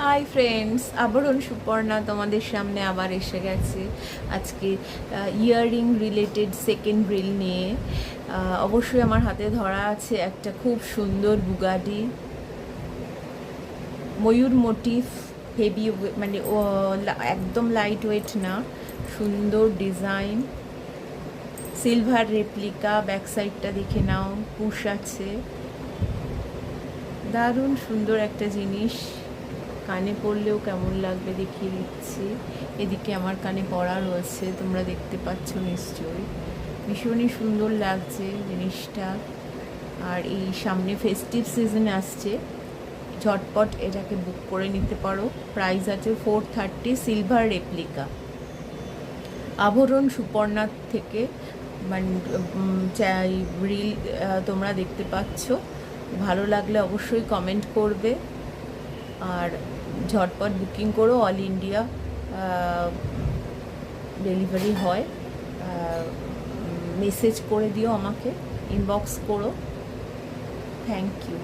Hi friends, আবরণ সুপর্ণা তোমাদের সামনে আবার এসে গেছে আজকে ইয়াররিং রিলেটেড সেকেন্ড রিল নিয়ে। অবশ্যই আমার হাতে ধরা আছে একটা খুব সুন্দর বুগাটি ময়ূর মোটিভ, হেভি মানে একদম লাইট ওয়েট না, সুন্দর ডিজাইন, সিলভার রেপ্লিকা। ব্যাক সাইডটা দেখে নাও, পুশ আছে, দারুণ সুন্দর একটা জিনিস। কানে পরলেও কেমন লাগবে দেখিয়ে দিচ্ছি। এদিকে আমার কানে পরা রয়েছে, তোমরা দেখতে পাচ্ছ নিশ্চয়ই। ভীষণই সুন্দর লাগছে জিনিসটা। আর এই সামনে ফেস্টিভ সিজন আসছে, ঝটপট এটাকে বুক করে নিতে পারো। প্রাইস আছে 430, সিলভার রেপ্লিকা। আবরণ সুপর্ণার থেকে মানে রিল তোমরা দেখতে পাচ্ছ। ভালো লাগলে অবশ্যই কমেন্ট করবে আর ঝটপট বুকিং করো। অল ইন্ডিয়া ডেলিভারি হয়। মেসেজ করে দিও আমাকে, ইনবক্স করো। Thank you.